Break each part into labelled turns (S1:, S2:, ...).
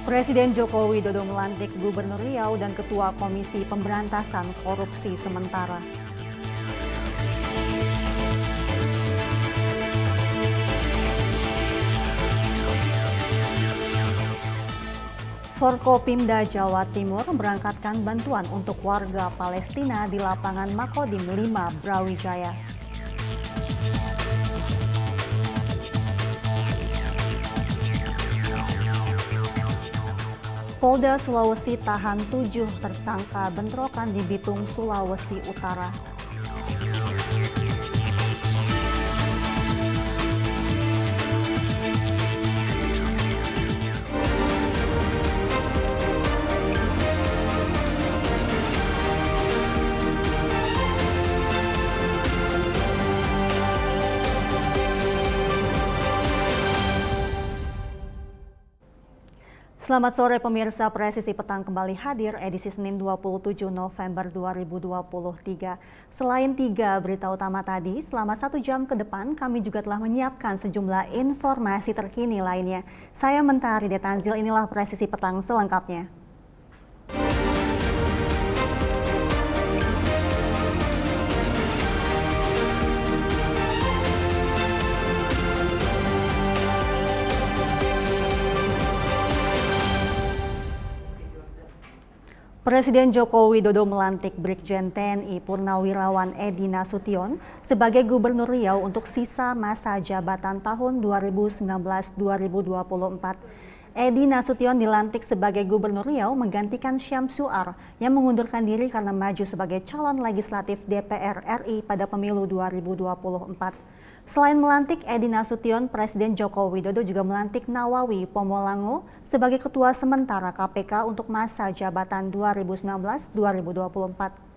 S1: Presiden Joko Widodo melantik Gubernur Riau dan Ketua Komisi Pemberantasan Korupsi sementara. Forkopimda Jawa Timur berangkatkan bantuan untuk warga Palestina di lapangan Makodim 5 Brawijaya. Polda Sulawesi tahan 7 tersangka bentrokan di Bitung, Sulawesi Utara. Selamat sore pemirsa, Presisi Petang kembali hadir edisi Senin 27 November 2023. Selain 3 berita utama tadi, selama 1 jam ke depan kami juga telah menyiapkan sejumlah informasi terkini lainnya. Saya Mentari Detanzil, inilah Presisi Petang selengkapnya. Presiden Joko Widodo melantik Brigjen TNI Purnawirawan Edi Nasution sebagai Gubernur Riau untuk sisa masa jabatan tahun 2019-2024. Edi Nasution dilantik sebagai Gubernur Riau menggantikan Syamsuar yang mengundurkan diri karena maju sebagai calon legislatif DPR RI pada pemilu 2024. Selain melantik Edi Nasution, Presiden Joko Widodo juga melantik Nawawi Pomolango sebagai Ketua Sementara KPK untuk masa jabatan 2019-2024.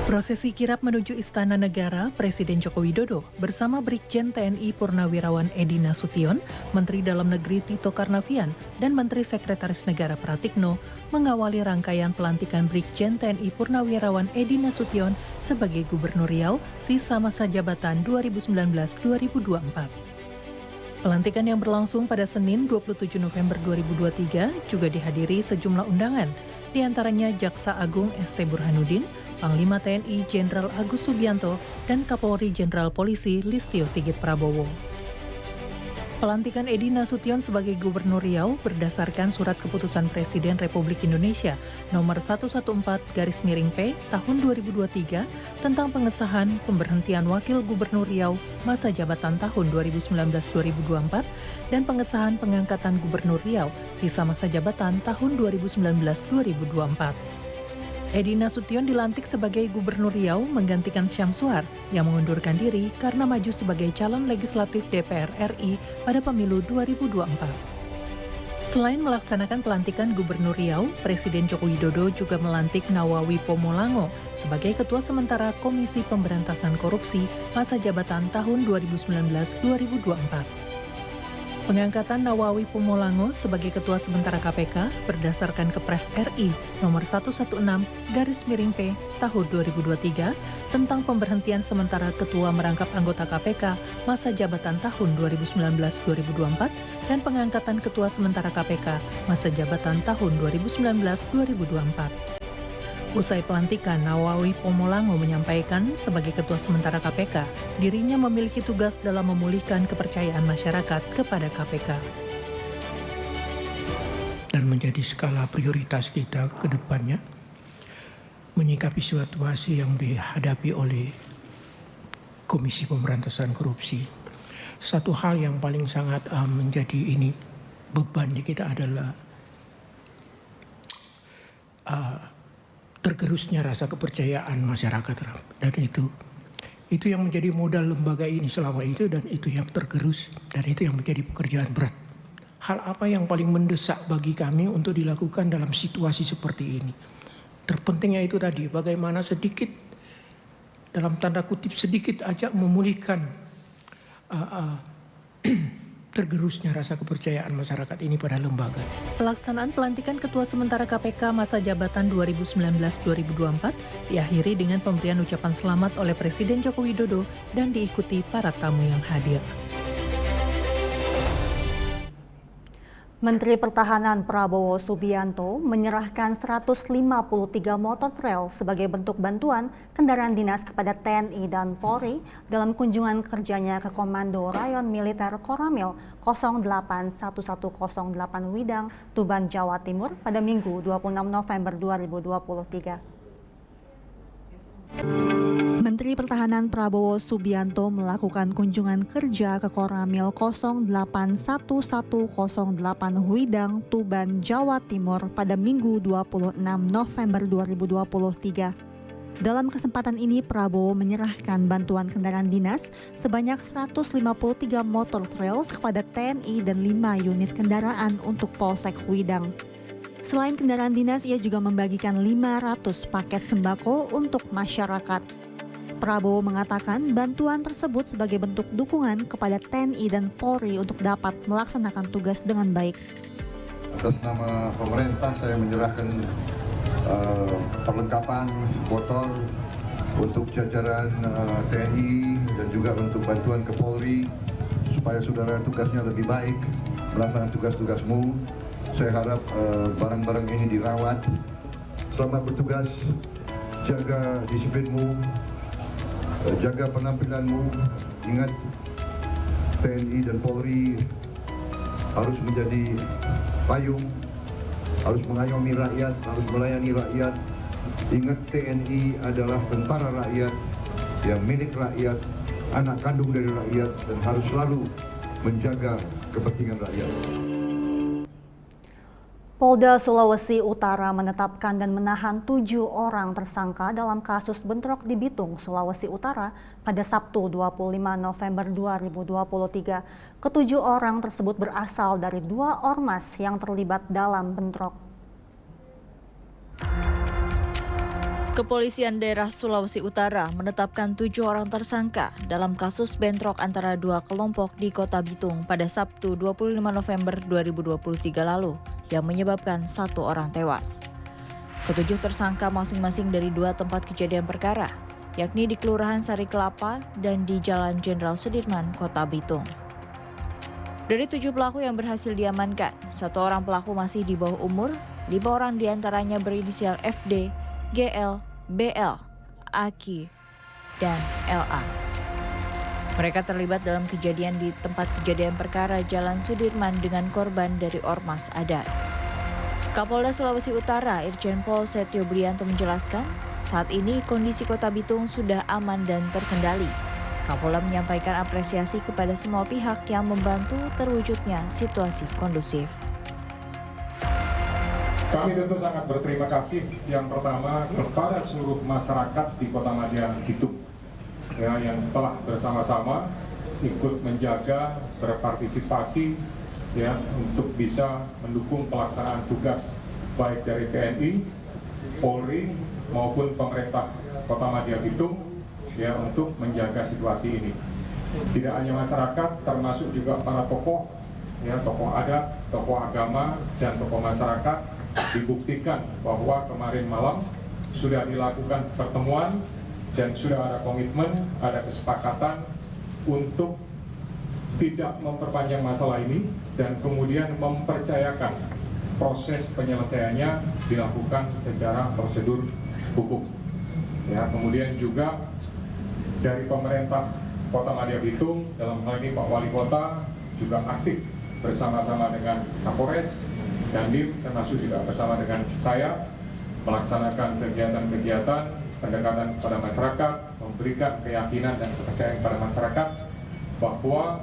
S2: Prosesi kirap menuju Istana Negara, Presiden Joko Widodo bersama Brigjen TNI Purnawirawan Edi Nasution, Menteri Dalam Negeri Tito Karnavian, dan Menteri Sekretaris Negara Pratikno mengawali rangkaian pelantikan Brigjen TNI Purnawirawan Edi Nasution sebagai Gubernur Riau sisa masa jabatan 2019-2024. Pelantikan yang berlangsung pada Senin 27 November 2023 juga dihadiri sejumlah undangan, diantaranya Jaksa Agung ST Burhanuddin, Panglima TNI Jenderal Agus Subianto, dan Kapolri Jenderal Polisi Listio Sigit Prabowo. Pelantikan Edi Nasution sebagai Gubernur Riau berdasarkan Surat Keputusan Presiden Republik Indonesia Nomor 114/P Tahun 2023 tentang pengesahan pemberhentian Wakil Gubernur Riau masa jabatan tahun 2019-2024 dan pengesahan pengangkatan Gubernur Riau sisa masa jabatan tahun 2019-2024. Edi Nasution dilantik sebagai Gubernur Riau menggantikan Syamsuar yang mengundurkan diri karena maju sebagai calon legislatif DPR RI pada pemilu 2024. Selain melaksanakan pelantikan Gubernur Riau, Presiden Joko Widodo juga melantik Nawawi Pomolango sebagai Ketua Sementara Komisi Pemberantasan Korupsi masa jabatan tahun 2019-2024. Pengangkatan Nawawi Pomolango sebagai Ketua Sementara KPK berdasarkan Kepres RI Nomor 116/P Tahun 2023 tentang pemberhentian sementara Ketua merangkap anggota KPK masa jabatan tahun 2019-2024 dan pengangkatan Ketua Sementara KPK masa jabatan tahun 2019-2024. Usai pelantikan, Nawawi Pomolango menyampaikan sebagai Ketua Sementara KPK, dirinya memiliki tugas dalam memulihkan kepercayaan masyarakat kepada KPK.
S3: Dan menjadi skala prioritas kita ke depannya, menyikapi situasi yang dihadapi oleh Komisi Pemberantasan Korupsi. Satu hal yang paling sangat menjadi ini beban di kita adalah tergerusnya rasa kepercayaan masyarakat, dan itu yang menjadi modal lembaga ini selama itu, dan itu yang tergerus, dan itu yang menjadi pekerjaan berat. Hal apa yang paling mendesak bagi kami untuk dilakukan dalam situasi seperti ini? Terpentingnya itu tadi, bagaimana sedikit, dalam tanda kutip sedikit aja memulihkan tergerusnya rasa kepercayaan masyarakat ini pada lembaga.
S2: Pelaksanaan pelantikan Ketua Sementara KPK masa jabatan 2019-2024 diakhiri dengan pemberian ucapan selamat oleh Presiden Joko Widodo dan diikuti para tamu yang hadir.
S1: Menteri Pertahanan Prabowo Subianto menyerahkan 153 motor trail sebagai bentuk bantuan kendaraan dinas kepada TNI dan Polri dalam kunjungan kerjanya ke Komando Rayon Militer Koramil 081108 Widang, Tuban, Jawa Timur pada Minggu 26 November 2023. Menteri Pertahanan Prabowo Subianto melakukan kunjungan kerja ke Koramil 081108 Widang, Tuban, Jawa Timur pada Minggu 26 November 2023. Dalam kesempatan ini, Prabowo menyerahkan bantuan kendaraan dinas sebanyak 153 motor trails kepada TNI dan 5 unit kendaraan untuk Polsek Widang. Selain kendaraan dinas, ia juga membagikan 500 paket sembako untuk masyarakat. Prabowo mengatakan bantuan tersebut sebagai bentuk dukungan kepada TNI dan Polri untuk dapat melaksanakan tugas dengan baik.
S4: Atas nama pemerintah saya menyerahkan perlengkapan botol untuk jajaran TNI dan juga untuk bantuan ke Polri supaya saudara tugasnya lebih baik melaksanakan tugas-tugasmu. Saya harap barang-barang ini dirawat. Selamat bertugas, jaga disiplinmu, jaga penampilanmu. Ingat, TNI dan Polri harus menjadi payung, harus mengayomi rakyat, harus melayani rakyat. Ingat, TNI adalah tentara rakyat yang milik rakyat, anak kandung dari rakyat, dan harus selalu menjaga kepentingan rakyat.
S1: Polda Sulawesi Utara menetapkan dan menahan 7 orang tersangka dalam kasus bentrok di Bitung, Sulawesi Utara pada Sabtu 25 November 2023. Ketujuh orang tersebut berasal dari 2 ormas yang terlibat dalam bentrok.
S5: Kepolisian daerah Sulawesi Utara menetapkan 7 orang tersangka dalam kasus bentrok antara 2 kelompok di Kota Bitung pada Sabtu 25 November 2023 lalu yang menyebabkan 1 orang tewas. Ketujuh tersangka masing-masing dari 2 tempat kejadian perkara, yakni di Kelurahan Sari Kelapa dan di Jalan Jenderal Sudirman, Kota Bitung. Dari 7 pelaku yang berhasil diamankan, 1 orang pelaku masih di bawah umur, 5 orang diantaranya berinisial FD, GL, BL, Aki, dan LA. Mereka terlibat dalam kejadian di tempat kejadian perkara Jalan Sudirman dengan korban dari ormas adat. Kapolda Sulawesi Utara Irjen Pol Setio Brianto menjelaskan, saat ini kondisi Kota Bitung sudah aman dan terkendali. Kapolda menyampaikan apresiasi kepada semua pihak yang membantu terwujudnya situasi kondusif.
S6: Kami tentu sangat berterima kasih yang pertama kepada seluruh masyarakat di Kota Madya Bitung ya, yang telah bersama-sama ikut menjaga, berpartisipasi ya, untuk bisa mendukung pelaksanaan tugas baik dari TNI, Polri maupun pemerintah Kota Madya Bitung ya, untuk menjaga situasi ini. Tidak hanya masyarakat, termasuk juga para tokoh ya, tokoh adat, tokoh agama, dan tokoh masyarakat. Dibuktikan bahwa kemarin malam sudah dilakukan pertemuan dan sudah ada komitmen, ada kesepakatan untuk tidak memperpanjang masalah ini dan kemudian mempercayakan proses penyelesaiannya dilakukan secara prosedur hukum. Ya, kemudian juga dari pemerintah Kota Madya Bitung, dalam hal ini Pak Wali Kota juga aktif bersama-sama dengan Kapolres dan Dandim, termasuk juga bersama dengan saya melaksanakan kegiatan-kegiatan pendekatan kepada masyarakat, memberikan keyakinan dan kepercayaan kepada masyarakat bahwa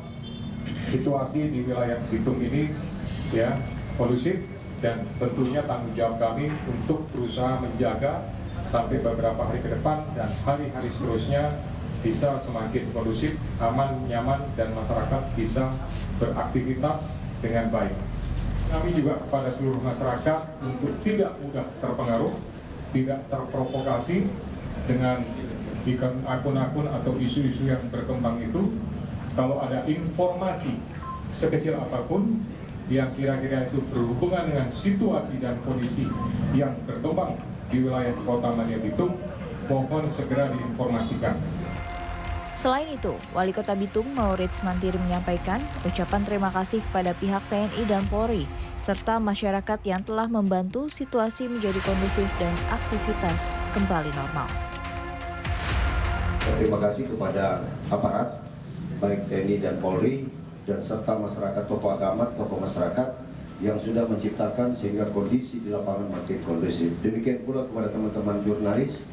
S6: situasi di wilayah Bitung ini ya kondusif dan tentunya tanggung jawab kami untuk berusaha menjaga sampai beberapa hari ke depan dan hari-hari seterusnya bisa semakin kondusif, aman, nyaman, dan masyarakat bisa beraktivitas dengan baik. Kami juga kepada seluruh masyarakat untuk tidak mudah terpengaruh, tidak terprovokasi dengan akun-akun atau isu-isu yang berkembang itu. Kalau ada informasi sekecil apapun yang kira-kira itu berhubungan dengan situasi dan kondisi yang berkembang di wilayah Kota Madya Bitung, mohon segera diinformasikan.
S5: Selain itu, Wali Kota Bitung Maurits Mantiri menyampaikan ucapan terima kasih kepada pihak TNI dan Polri serta masyarakat yang telah membantu situasi menjadi kondusif dan aktivitas kembali normal.
S7: Terima kasih kepada aparat, baik TNI dan Polri, dan serta masyarakat, tokoh agama, tokoh masyarakat yang sudah menciptakan sehingga kondisi di lapangan makin kondusif. Demikian pula kepada teman-teman jurnalis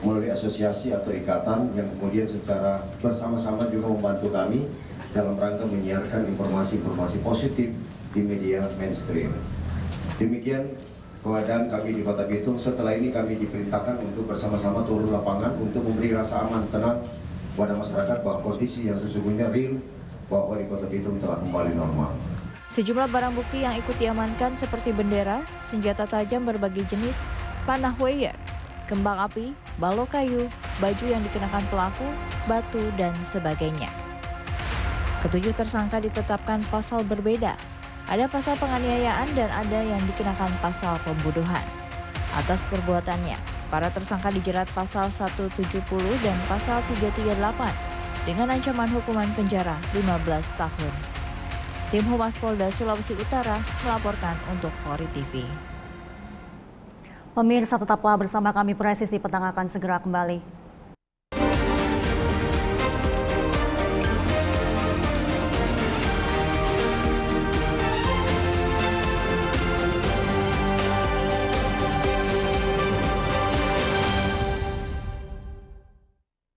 S7: melalui asosiasi atau ikatan yang kemudian secara bersama-sama juga membantu kami dalam rangka menyiarkan informasi-informasi positif di media mainstream. Demikian keadaan kami di Kota Bitung. Setelah ini kami diperintahkan untuk bersama-sama turun lapangan untuk memberi rasa aman, tenang kepada masyarakat bahwa kondisi yang sesungguhnya real bahwa di Kota Bitung telah kembali normal.
S5: Sejumlah barang bukti yang ikut diamankan seperti bendera, senjata tajam berbagai jenis, panah weyer, kembang api, balok kayu, baju yang dikenakan pelaku, batu, dan sebagainya. Ketujuh tersangka ditetapkan pasal berbeda. Ada pasal penganiayaan dan ada yang dikenakan pasal pembunuhan. Atas perbuatannya, para tersangka dijerat pasal 170 dan pasal 338 dengan ancaman hukuman penjara 15 tahun. Tim Humas Polda Sulawesi Utara melaporkan untuk Polri TV.
S1: Pemirsa tetaplah bersama kami, Presisi Petang akan segera kembali.